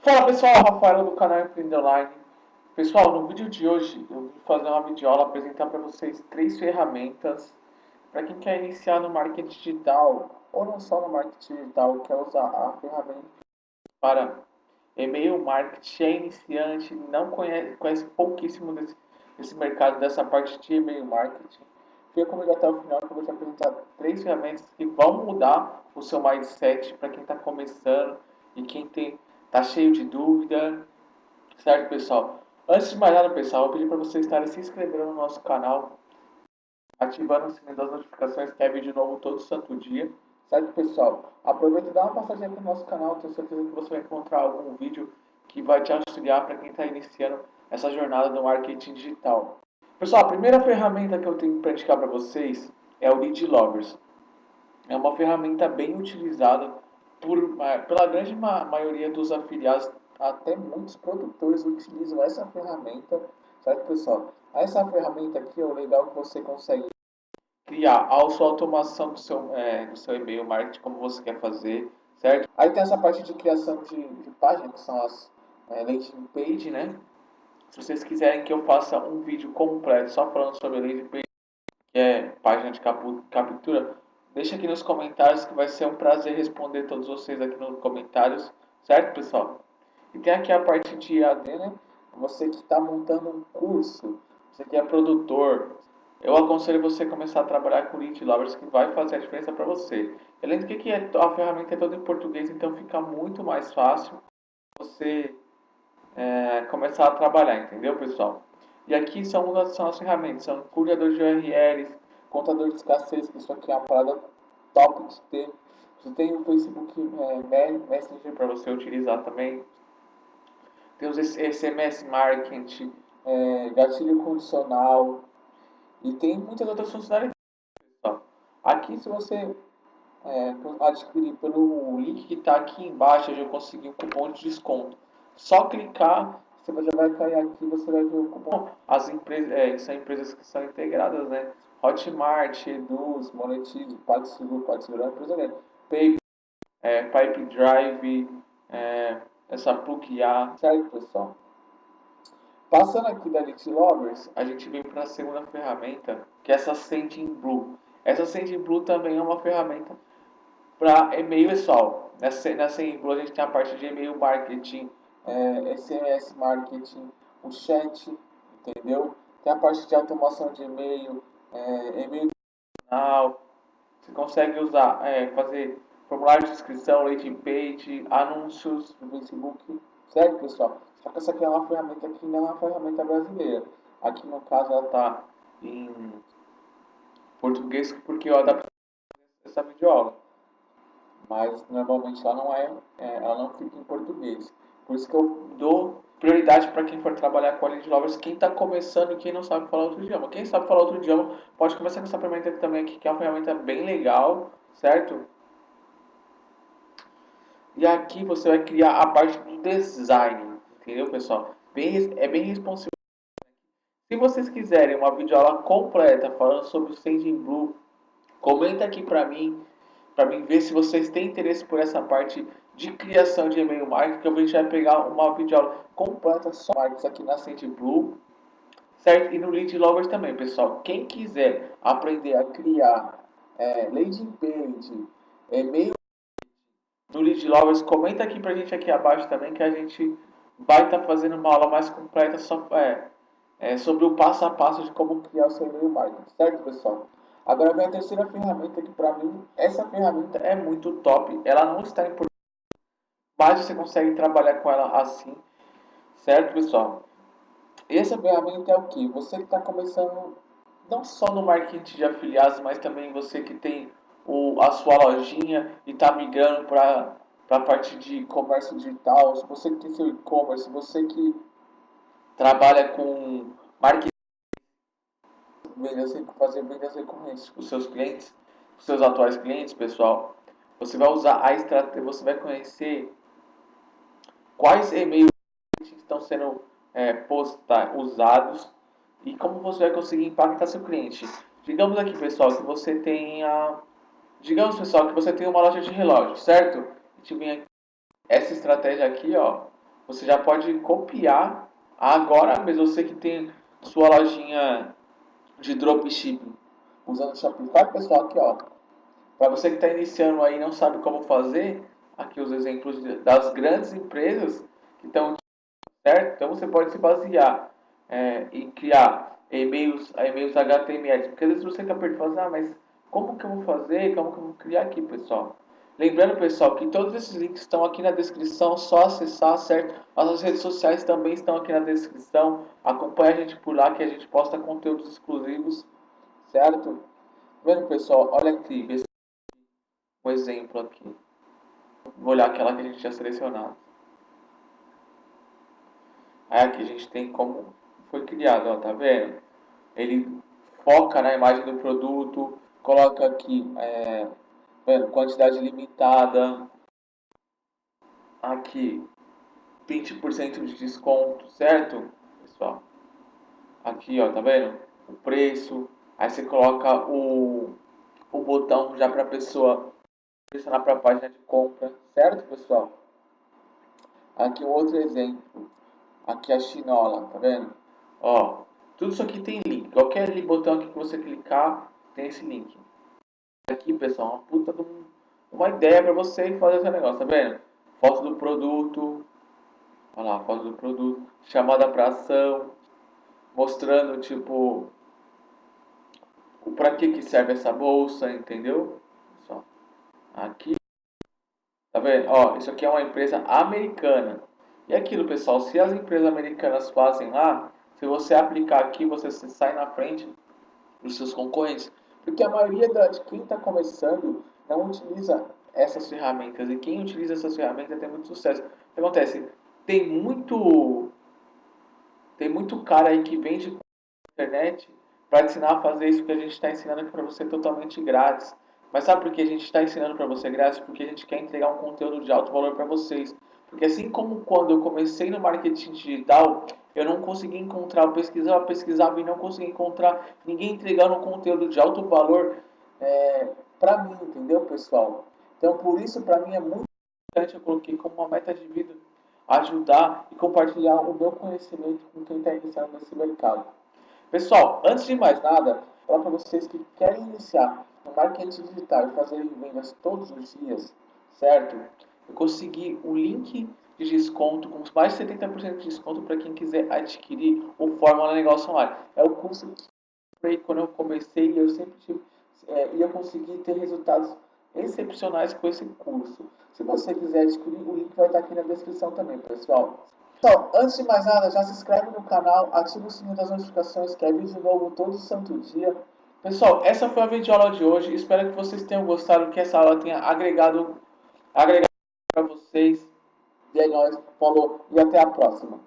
Fala pessoal, Raphaello do canal Empreender Online. Pessoal, no vídeo de hoje eu vim fazer uma videoaula apresentar para vocês 3 ferramentas para quem quer iniciar no marketing digital ou não só no marketing digital, quer usar a ferramenta para e-mail marketing, é iniciante, não conhece pouquíssimo desse mercado, dessa parte de e-mail marketing. Fica comigo até o final que eu vou te apresentar 3 ferramentas que vão mudar o seu mindset para quem está começando e quem tá cheio de dúvida, certo, pessoal? Antes de mais nada, pessoal, eu pedi para vocês estarem se inscrevendo no nosso canal, ativando o sininho das notificações, que é vídeo novo todo santo dia, certo, pessoal? Aproveita e dá uma passadinha aqui no nosso canal, tenho certeza que você vai encontrar algum vídeo que vai te auxiliar para quem está iniciando essa jornada do marketing digital. Pessoal, a primeira ferramenta que eu tenho para indicar para vocês é o Lead Lovers. É uma ferramenta bem utilizada pela grande maioria dos afiliados, até muitos produtores utilizam essa ferramenta, certo, pessoal? Essa ferramenta aqui é o legal que você consegue criar a sua automação do seu e-mail marketing, como você quer fazer, certo? Aí tem essa parte de criação de página, que são as landing page, né? Se vocês quiserem que eu faça um vídeo completo só falando sobre a landing page, que é página de captura, deixa aqui nos comentários que vai ser um prazer responder todos vocês aqui nos comentários, certo, pessoal? E tem aqui a parte de EAD, né? Você que está montando um curso, você que é produtor, eu aconselho você começar a trabalhar com Lead Lovers, que vai fazer a diferença para você. Além do que a ferramenta é toda em português, então fica muito mais fácil você começar a trabalhar, entendeu, pessoal? E aqui são as ferramentas, são curador de URLs, contador de escassez, que isso aqui é uma parada top de ter. Você tem o Facebook Messenger para você utilizar também. Tem os SMS Marketing, gatilho condicional e tem muitas outras funcionalidades. Aqui, se você adquirir pelo link que está aqui embaixo, eu já consegui um cupom de desconto. Só clicar, você já vai cair aqui, você vai ver o cupom. As empresas, são empresas que são integradas, né? Hotmart, Eduz, Monetize, PagSeguro é uma empresa grande. Pipe Drive, essa Plugia, certo, pessoal? Passando aqui da Lead Lovers, a gente vem para a segunda ferramenta, que é essa Sending Blue. Essa Sending Blue também é uma ferramenta para e-mail pessoal. Nessa e-mail a gente tem a parte de e-mail marketing, SMS marketing, o chat, entendeu? Tem a parte de automação de e-mail, e-mail canal. Você consegue usar, fazer formulário de inscrição, landing page, anúncios no Facebook, certo, pessoal? Só que essa aqui é uma ferramenta que não é uma ferramenta brasileira. Aqui no caso ela está em português porque eu adaptei essa videoaula. Mas normalmente ela não fica em português. Por isso que eu dou prioridade para quem for trabalhar com a Lead Lovers, quem está começando e quem não sabe falar outro idioma. Quem sabe falar outro idioma pode começar com essa ferramenta aqui também, que é uma ferramenta bem legal, certo? E aqui você vai criar a parte do design, entendeu, pessoal? É bem responsivo. Se vocês quiserem uma videoaula completa falando sobre o Sending Blue, comenta aqui para mim ver se vocês têm interesse por essa parte de criação de e-mail marketing, que a gente vai pegar uma videoaula completa só marketing aqui na Sending Blue, certo? E no Lead Lovers também, pessoal. Quem quiser aprender a criar landing page, e-mail no Lead Lovers, comenta aqui pra gente aqui abaixo também, que a gente vai estar fazendo uma aula mais completa sobre o passo a passo de como criar o seu e-mail marketing, certo, pessoal? Agora vem a terceira ferramenta, que para mim essa ferramenta é muito top. Ela não está em português, mas você consegue trabalhar com ela assim, certo, pessoal? E essa ferramenta é o que? Você que está começando não só no marketing de afiliados, mas também você que tem a sua lojinha e está migrando para a parte de comércio digital, se você que tem seu e-commerce, você que trabalha com marketing, fazer vendas recorrentes com os seus clientes, com os seus atuais clientes, pessoal, você vai usar a estratégia, você vai conhecer quais e-mails estão sendo usados e como você vai conseguir impactar seu cliente. Digamos aqui, pessoal, que você tenha, digamos, pessoal, que você tem uma loja de relógios, certo? A gente vem aqui, essa estratégia aqui, ó, você já pode copiar agora mesmo. Você que tem sua lojinha de dropshipping usando Shopify, pessoal, aqui ó, para você que está iniciando aí e não sabe como fazer, aqui os exemplos das grandes empresas que estão certo, então você pode se basear e criar e-mails HTML, porque às vezes você fica perdido, mas como que eu vou fazer, como que eu vou criar aqui, pessoal? Lembrando, pessoal, que todos esses links estão aqui na descrição, só acessar, certo? Nossas redes sociais também estão aqui na descrição. Acompanhe a gente por lá que a gente posta conteúdos exclusivos, certo? Vendo, pessoal, olha aqui, um exemplo aqui. Vou olhar aquela que a gente tinha selecionado. Aí aqui a gente tem como foi criado, ó, tá vendo? Ele foca na imagem do produto, coloca aqui vendo, quantidade limitada, aqui 20% de desconto, certo, pessoal? Aqui, ó, tá vendo? O preço, aí você coloca o botão já para a pessoa direcionar para a página de compra, certo, pessoal? Aqui um outro exemplo, aqui a chinola, tá vendo? Ó, tudo isso aqui tem link. Qualquer botão aqui que você clicar, tem esse link. Aqui, pessoal, uma puta de uma ideia para você fazer esse negócio, tá vendo? Foto do produto, olha lá, foto do produto, chamada para ação, mostrando, tipo, para que serve essa bolsa, entendeu? Pessoal, aqui, tá vendo? Ó, isso aqui é uma empresa americana. E aquilo, pessoal, se as empresas americanas fazem lá, se você aplicar aqui, você sai na frente dos seus concorrentes. Porque a maioria de quem está começando não utiliza essas ferramentas. E quem utiliza essas ferramentas tem muito sucesso. O que acontece? Tem muito, tem muito cara aí que vende na internet para ensinar a fazer isso que a gente está ensinando aqui para você totalmente grátis. Mas sabe por que a gente está ensinando para você grátis? Porque a gente quer entregar um conteúdo de alto valor para vocês. Porque assim como quando eu comecei no marketing digital, eu não conseguia encontrar, eu pesquisava e não conseguia encontrar ninguém entregando um conteúdo de alto valor para mim, entendeu, pessoal? Então, por isso, para mim é muito importante, eu coloquei como uma meta de vida ajudar e compartilhar o meu conhecimento com quem está iniciando nesse mercado. Pessoal, antes de mais nada, falar para vocês que querem iniciar no marketing digital e fazer vendas todos os dias, certo? Eu consegui o link de desconto com mais de 70% de desconto para quem quiser adquirir o Fórmula Negócio Online. É o curso que eu comprei quando eu comecei e eu sempre tive, e eu consegui ter resultados excepcionais com esse curso. Se você quiser adquirir, o link vai estar aqui na descrição também, pessoal. Então, antes de mais nada, já se inscreve no canal, ativa o sininho das notificações, que é vídeo novo todo santo dia. Pessoal, essa foi a videoaula de hoje. Espero que vocês tenham gostado, que essa aula tenha agregado para vocês. E é nóis, falou e até a próxima.